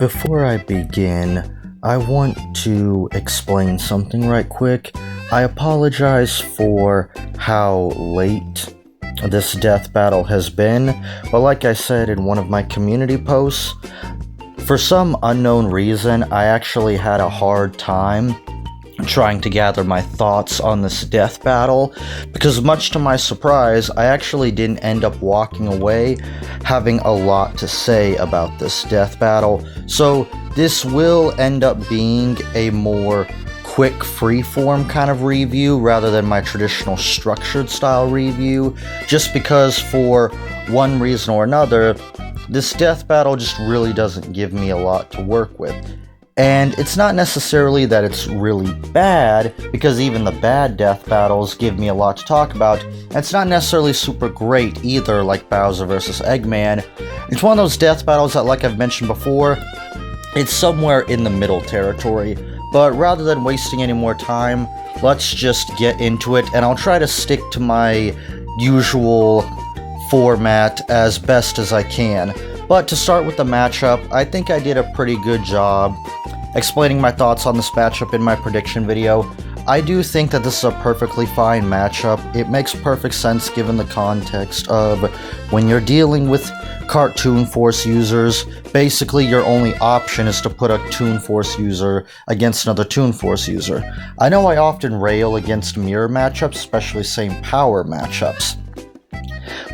Before I begin, I want to explain something right quick. I apologize for how late this death battle has been, but like I said in one of my community posts, for some unknown reason, I actually had a hard time trying to gather my thoughts on this death battle, because much to my surprise, I actually didn't end up walking away having a lot to say about this death battle. So this will end up being a more quick freeform kind of review rather than my traditional structured style review, just because for one reason or another, this death battle just really doesn't give me a lot to work with. And it's not necessarily that it's really bad, because even the bad death battles give me a lot to talk about. And it's not necessarily super great either, like Bowser vs. Eggman. It's one of those death battles that, like I've mentioned before, it's somewhere in the middle territory. But rather than wasting any more time, let's just get into it, and I'll try to stick to my usual format as best as I can. But to start with the matchup, I think I did a pretty good job explaining my thoughts on this matchup in my prediction video. I do think that this is a perfectly fine matchup. It makes perfect sense given the context of when you're dealing with Cartoon Force users, basically your only option is to put a Toon Force user against another Toon Force user. I know I often rail against mirror matchups, especially same power matchups.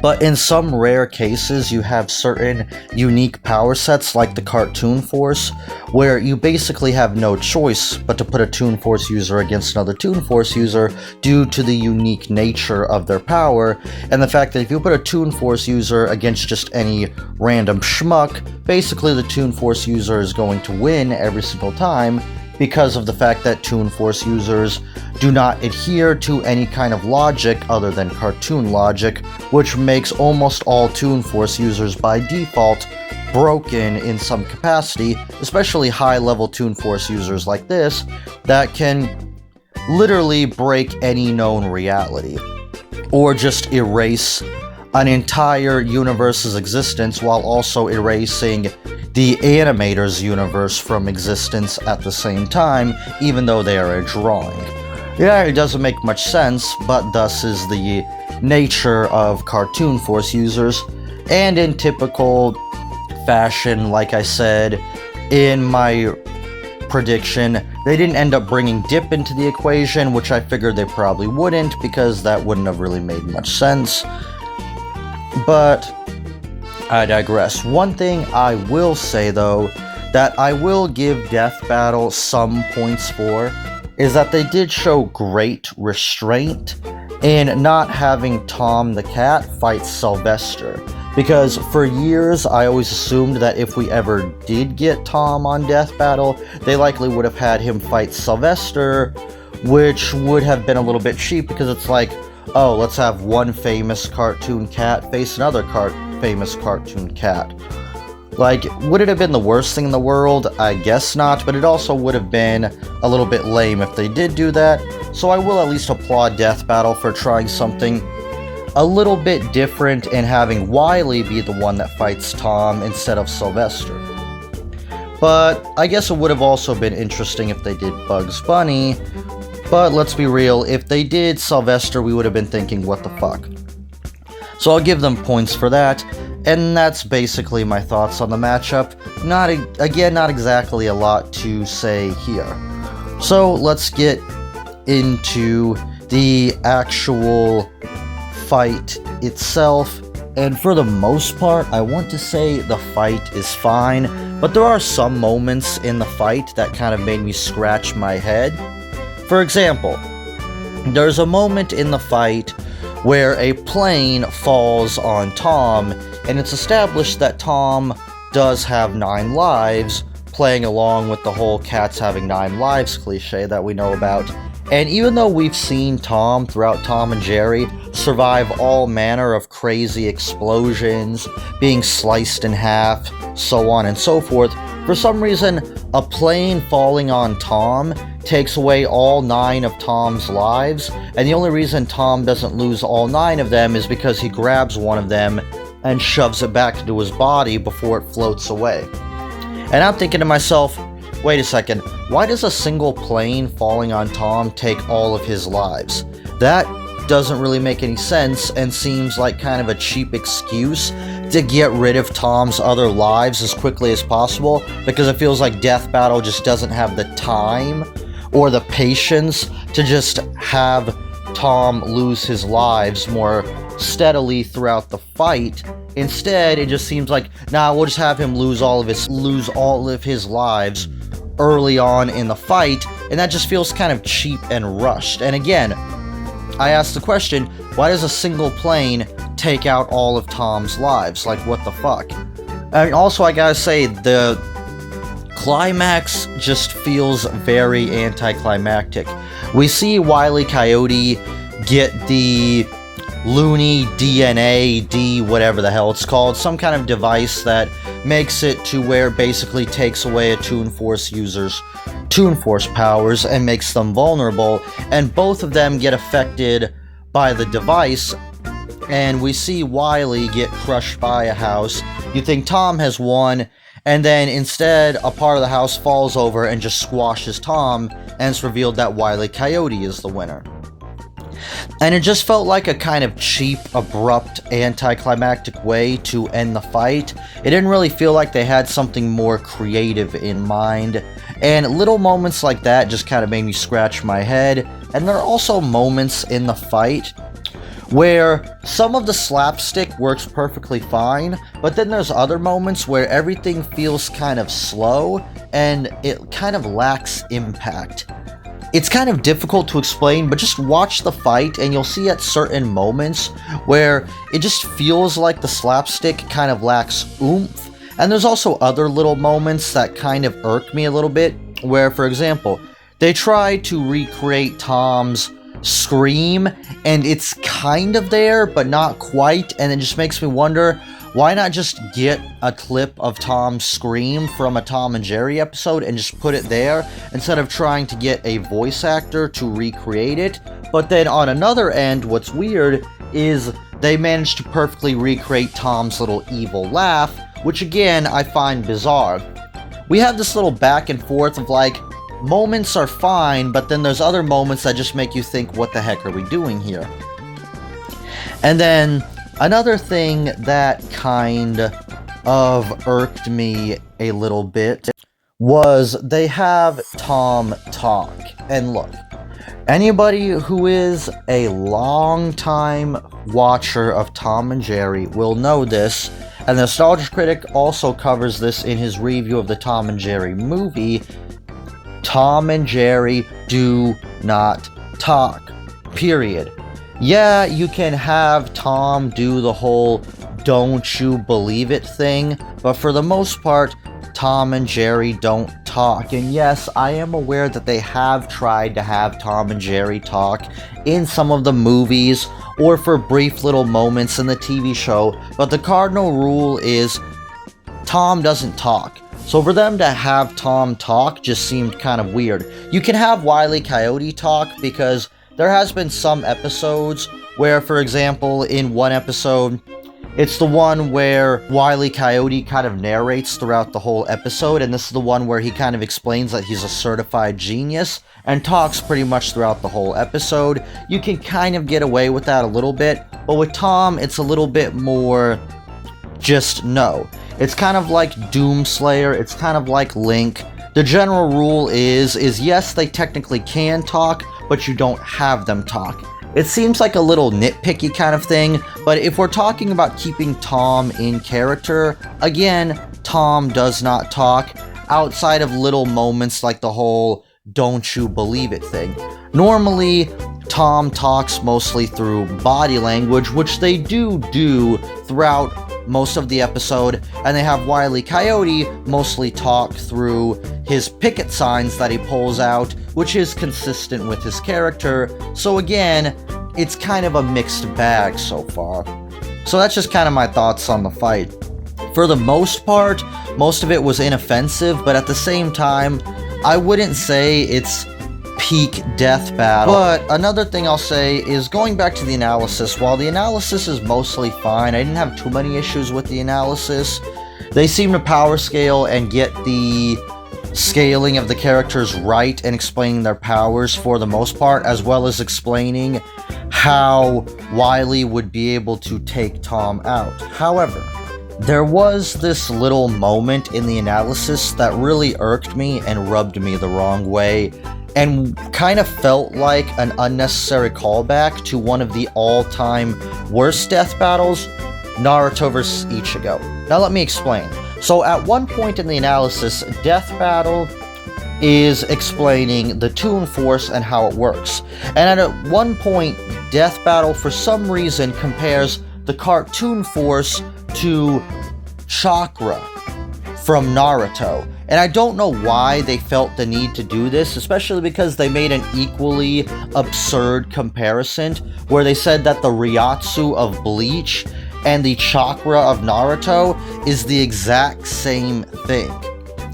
But in some rare cases, you have certain unique power sets like the Cartoon Force, where you basically have no choice but to put a Toon Force user against another Toon Force user due to the unique nature of their power, and the fact that if you put a Toon Force user against just any random schmuck, basically the Toon Force user is going to win every single time, because of the fact that Toon Force users do not adhere to any kind of logic other than cartoon logic, which makes almost all Toon Force users by default broken in some capacity, especially high-level Toon Force users like this, that can literally break any known reality, or just erase an entire universe's existence while also erasing the animator's universe from existence at the same time, even though they are a drawing. Yeah, it doesn't make much sense, but thus is the nature of Cartoon Force users, and in typical fashion, like I said in my prediction, they didn't end up bringing Dip into the equation, which I figured they probably wouldn't, because that wouldn't have really made much sense. But I digress. One thing I will say, though, that I will give Death Battle some points for, is that they did show great restraint in not having Tom the cat fight Sylvester. Because for years, I always assumed that if we ever did get Tom on Death Battle, they likely would have had him fight Sylvester, which would have been a little bit cheap, because it's like, oh, let's have one famous cartoon cat face another famous cartoon cat. Like, would it have been the worst thing in the world? I guess not, but it also would have been a little bit lame if they did do that, so I will at least applaud Death Battle for trying something a little bit different and having Wile be the one that fights Tom instead of Sylvester. But I guess it would have also been interesting if they did Bugs Bunny, but let's be real, if they did Sylvester, we would have been thinking, what the fuck? So I'll give them points for that, and that's basically my thoughts on the matchup. Not exactly a lot to say here. So let's get into the actual fight itself, and for the most part, I want to say the fight is fine, but there are some moments in the fight that kind of made me scratch my head. For example, there's a moment in the fight where a plane falls on Tom, and it's established that Tom does have 9 lives, playing along with the whole cats having 9 lives cliche that we know about. And even though we've seen Tom throughout Tom and Jerry survive all manner of crazy explosions, being sliced in half, so on and so forth, for some reason, a plane falling on Tom takes away all 9 of Tom's lives, and the only reason Tom doesn't lose all 9 of them is because he grabs one of them and shoves it back into his body before it floats away. And I'm thinking to myself, wait a second, why does a single plane falling on Tom take all of his lives? That doesn't really make any sense and seems like kind of a cheap excuse to get rid of Tom's other lives as quickly as possible, because it feels like Death Battle just doesn't have the time or the patience to just have Tom lose his lives more steadily throughout the fight. Instead, it just seems like, nah, we'll just have him lose all of his lives early on in the fight, and that just feels kind of cheap and rushed. And again, I asked the question, why does a single plane take out all of Tom's lives? Like, what the fuck? And also, I gotta say, the climax just feels very anticlimactic. We see Wile E. Coyote get the loony DNA, whatever the hell it's called, some kind of device that makes it to where it basically takes away a Toon Force user's Toon Force powers and makes them vulnerable, and both of them get affected by the device, and we see Wile get crushed by a house. You think Tom has won, and then instead a part of the house falls over and just squashes Tom, and it's revealed that Wile E. Coyote is the winner. And it just felt like a kind of cheap, abrupt, anticlimactic way to end the fight. It didn't really feel like they had something more creative in mind. And little moments like that just kind of made me scratch my head. And there are also moments in the fight where some of the slapstick works perfectly fine, but then there's other moments where everything feels kind of slow and it kind of lacks impact. It's kind of difficult to explain, but just watch the fight and you'll see at certain moments where it just feels like the slapstick kind of lacks oomph. And there's also other little moments that kind of irk me a little bit, where, for example, they try to recreate Tom's scream, and it's kind of there, but not quite, and it just makes me wonder, why not just get a clip of Tom's scream from a Tom and Jerry episode and just put it there, instead of trying to get a voice actor to recreate it? But then on another end, what's weird is they managed to perfectly recreate Tom's little evil laugh, which again, I find bizarre. We have this little back and forth of like, moments are fine, but then there's other moments that just make you think, what the heck are we doing here? And then another thing that kind of irked me a little bit was they have Tom talk. And look, anybody who is a long-time watcher of Tom and Jerry will know this, and the Nostalgia Critic also covers this in his review of the Tom and Jerry movie. Tom and Jerry do not talk, period. Yeah, you can have Tom do the whole "don't you believe it" thing, but for the most part, Tom and Jerry don't talk. And yes, I am aware that they have tried to have Tom and Jerry talk in some of the movies or for brief little moments in the TV show, but the cardinal rule is Tom doesn't talk. So for them to have Tom talk just seemed kind of weird. You can have Wile E. Coyote talk because there has been some episodes where, for example, in one episode, it's the one where Wile E. Coyote kind of narrates throughout the whole episode, and this is the one where he kind of explains that he's a certified genius and talks pretty much throughout the whole episode. You can kind of get away with that a little bit, but with Tom, it's a little bit more just no. It's kind of like Doomslayer, it's kind of like Link. The general rule is yes, they technically can talk, but you don't have them talk. It seems like a little nitpicky kind of thing, but if we're talking about keeping Tom in character, again, Tom does not talk, outside of little moments like the whole "don't you believe it" thing. Normally, Tom talks mostly through body language, which they do throughout most of the episode, and they have Wile E. Coyote mostly talk through his picket signs that he pulls out, which is consistent with his character. So again, it's kind of a mixed bag so far. So that's just kind of my thoughts on the fight. For the most part, most of it was inoffensive, but at the same time, I wouldn't say it's peak Death Battle. But another thing I'll say is, going back to the analysis, while the analysis is mostly fine, I didn't have too many issues with the analysis, They seem to power scale and get the scaling of the characters right and explaining their powers for the most part, as well as explaining how Wile would be able to take Tom out. However, there was this little moment in the analysis that really irked me and rubbed me the wrong way, and kind of felt like an unnecessary callback to one of the all-time worst death battles, Naruto vs. Ichigo. Now let me explain. So at one point in the analysis, Death Battle is explaining the Toon Force and how it works. And at one point, Death Battle for some reason compares the Cartoon Force to Chakra from Naruto. And I don't know why they felt the need to do this, especially because they made an equally absurd comparison where they said that the Ryatsu of Bleach and the Chakra of Naruto is the exact same thing.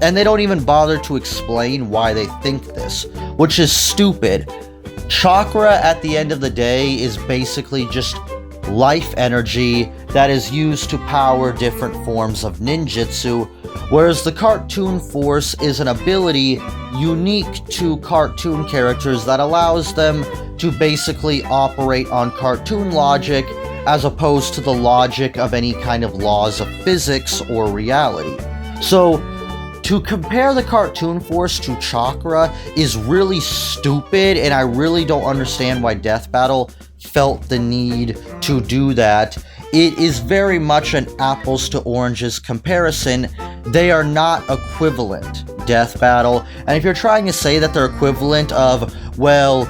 And they don't even bother to explain why they think this, which is stupid. Chakra, at the end of the day, is basically just life energy that is used to power different forms of ninjutsu, whereas the Cartoon Force is an ability unique to cartoon characters that allows them to basically operate on cartoon logic as opposed to the logic of any kind of laws of physics or reality. So, to compare the Cartoon Force to Chakra is really stupid, and I really don't understand why Death Battle felt the need to do that. It is very much an apples to oranges comparison. They are not equivalent, Death Battle. And if you're trying to say that they're equivalent of, well,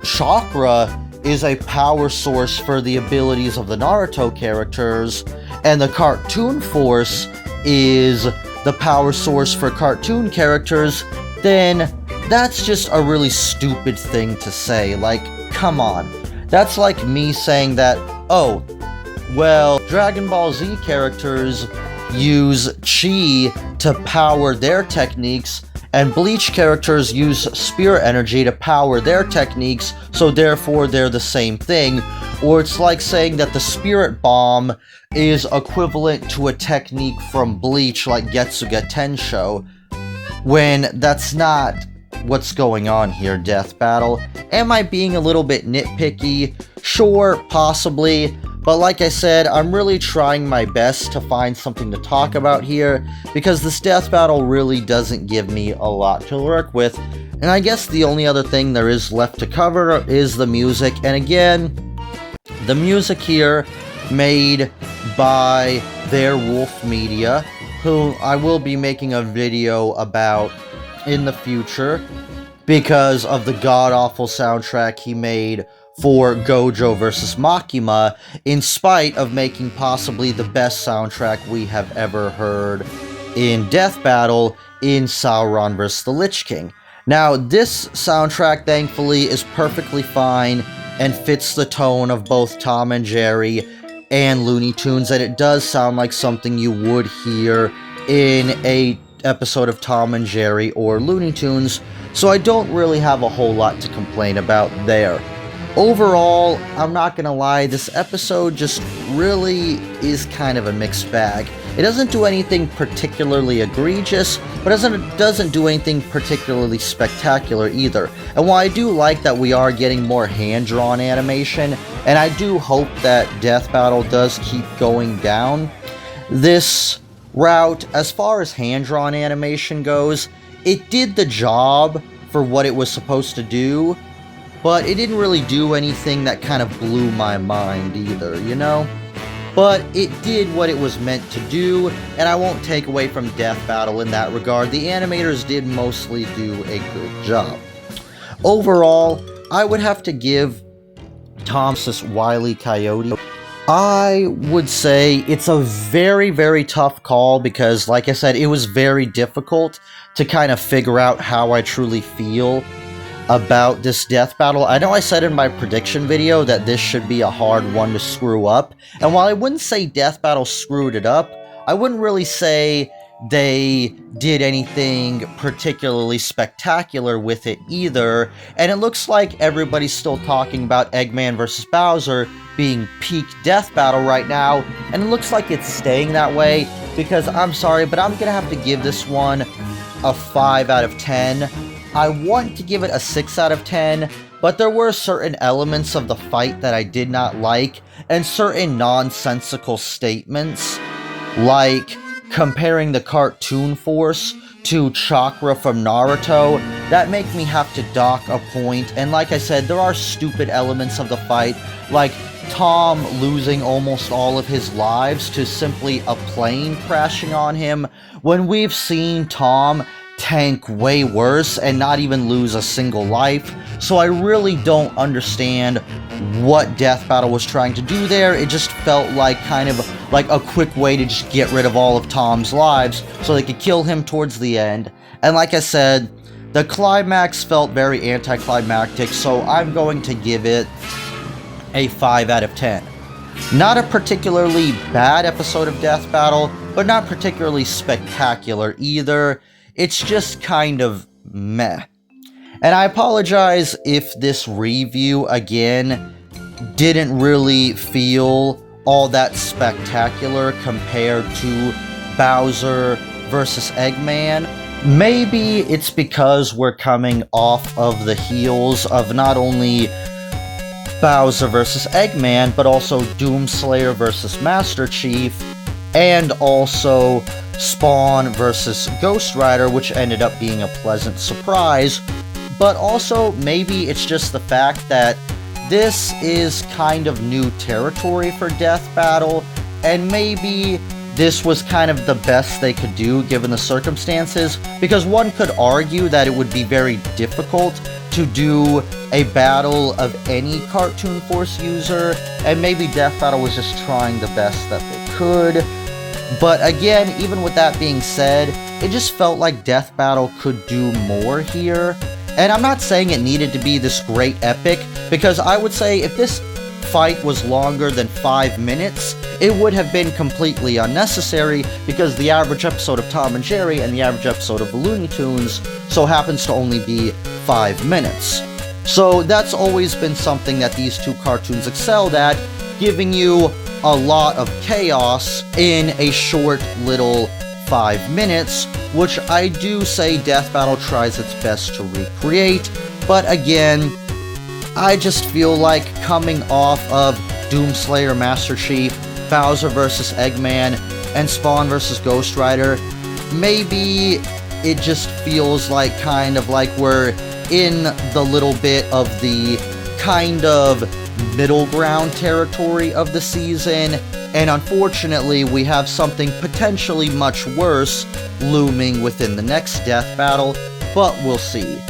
Chakra is a power source for the abilities of the Naruto characters, and the Cartoon Force is the power source for cartoon characters, then that's just a really stupid thing to say. Like, come on. That's like me saying that, oh, well, Dragon Ball Z characters use Chi to power their techniques, and Bleach characters use spirit energy to power their techniques, so therefore they're the same thing. Or it's like saying that the Spirit Bomb is equivalent to a technique from Bleach like Getsuga Tensho, when that's not what's going on here, Death Battle. Am I being a little bit nitpicky? Sure, possibly. But like I said, I'm really trying my best to find something to talk about here, because this Death Battle really doesn't give me a lot to work with. And I guess the only other thing there is left to cover is the music. And again, the music here made by Wolf Media, who I will be making a video about in the future because of the god-awful soundtrack he made for Gojo vs. Makima, in spite of making possibly the best soundtrack we have ever heard in Death Battle in Sauron vs. the Lich King. Now, this soundtrack, thankfully, is perfectly fine and fits the tone of both Tom and Jerry and Looney Tunes, and it does sound like something you would hear in a episode of Tom and Jerry or Looney Tunes, so I don't really have a whole lot to complain about there. Overall, I'm not gonna lie, this episode just really is kind of a mixed bag. It doesn't do anything particularly egregious, but it doesn't do anything particularly spectacular either. And while I do like that we are getting more hand-drawn animation, and I do hope that Death Battle does keep going down this route, as far as hand-drawn animation goes, it did the job for what it was supposed to do, but it didn't really do anything that kind of blew my mind either, you know? But it did what it was meant to do, and I won't take away from Death Battle in that regard. The animators did mostly do a good job. Overall, I would have to give Tom's Wile E. Coyote, I would say it's a very, very tough call because, like I said, it was very difficult to kind of figure out how I truly feel about this Death Battle. I know I said in my prediction video that this should be a hard one to screw up, and while I wouldn't say Death Battle screwed it up, I wouldn't really say they did anything particularly spectacular with it either, and it looks like everybody's still talking about Eggman vs. Bowser being peak Death Battle right now, and it looks like it's staying that way. because I'm sorry, but I'm gonna have to give this one a 5 out of 10. I want to give it a 6 out of 10, but there were certain elements of the fight that I did not like, and certain nonsensical statements, like comparing the cartoon force to chakra from Naruto, that make me have to dock a point. And like I said, there are stupid elements of the fight, like Tom losing almost all of his lives to simply a plane crashing on him, when we've seen Tom tank way worse and not even lose a single life. So I really don't understand what Death Battle was trying to do there. It just felt like kind of like a quick way to just get rid of all of Tom's lives so they could kill him towards the end. And like I said, the climax felt very anticlimactic, so I'm going to give it a 5 out of 10. Not a particularly bad episode of Death Battle, but not particularly spectacular either. It's just kind of meh. And I apologize if this review, again, didn't really feel all that spectacular compared to Bowser vs. Eggman. Maybe it's because we're coming off of the heels of not only Bowser vs. Eggman, but also Doomslayer vs. Master Chief, and also Spawn vs. Ghost Rider, which ended up being a pleasant surprise. But also, maybe it's just the fact that this is kind of new territory for Death Battle, and maybe this was kind of the best they could do given the circumstances, because one could argue that it would be very difficult to do a battle of any Cartoon Force user, and maybe Death Battle was just trying the best that they could. But again, even with that being said, it just felt like Death Battle could do more here. And I'm not saying it needed to be this great epic, because I would say if this fight was longer than 5 minutes, it would have been completely unnecessary, because the average episode of Tom and Jerry and the average episode of the Looney Tunes so happens to only be 5 minutes. So that's always been something that these two cartoons excelled at, giving you a lot of chaos in a short little 5 minutes, which I do say Death Battle tries its best to recreate. But again, I just feel like coming off of Doomslayer Master Chief, Bowser vs. Eggman, and Spawn vs. Ghost Rider, maybe it just feels like kind of like we're in the little bit of the kind of middle ground territory of the season, and unfortunately we have something potentially much worse looming within the next Death Battle, but we'll see.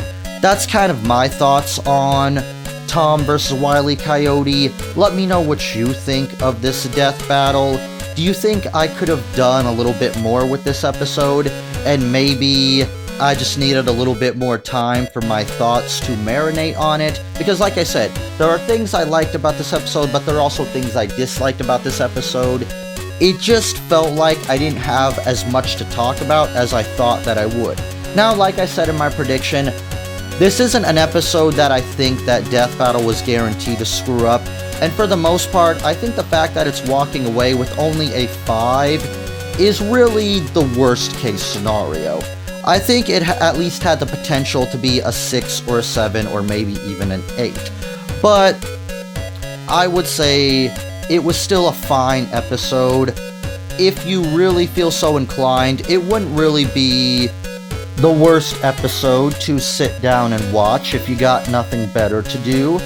That's kind of my thoughts on Tom vs. Wile E. Coyote. Let me know what you think of this Death Battle. Do you think I could have done a little bit more with this episode, and maybe I just needed a little bit more time for my thoughts to marinate on it? Because like I said, there are things I liked about this episode, but there are also things I disliked about this episode. It just felt like I didn't have as much to talk about as I thought that I would. Now, like I said in my prediction, this isn't an episode that I think that Death Battle was guaranteed to screw up, and for the most part, I think the fact that it's walking away with only a 5 is really the worst case scenario. I think it at least had the potential to be a 6 or a 7 or maybe even an 8. But I would say it was still a fine episode. If you really feel so inclined, it wouldn't really be the worst episode to sit down and watch if you got nothing better to do.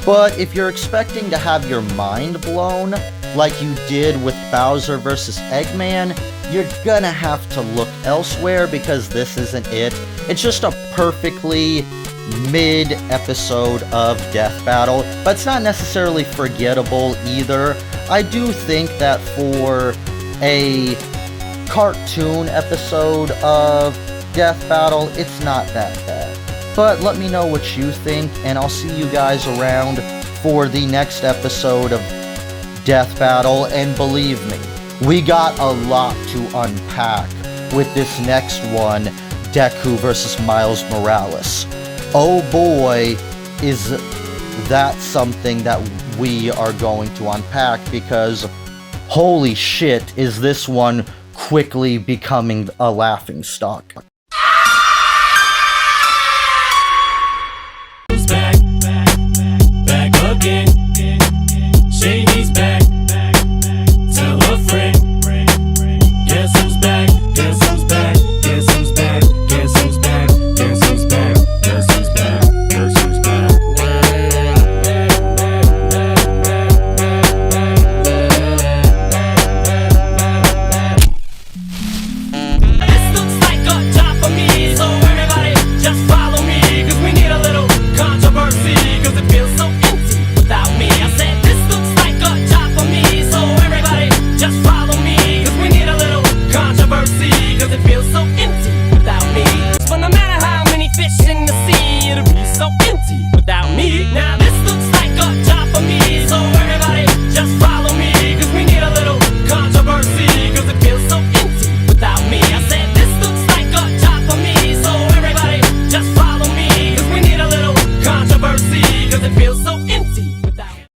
But if you're expecting to have your mind blown like you did with Bowser vs. Eggman, you're gonna have to look elsewhere, because this isn't it. It's just a perfectly mid-episode of Death Battle, but it's not necessarily forgettable either. I do think that for a cartoon episode of Death Battle, it's not that bad. But let me know what you think, and I'll see you guys around for the next episode of Death Battle. And believe me, we got a lot to unpack with this next one, Deku vs. Miles Morales. Oh boy, is that something that we are going to unpack, because holy shit, is this one quickly becoming a laughingstock.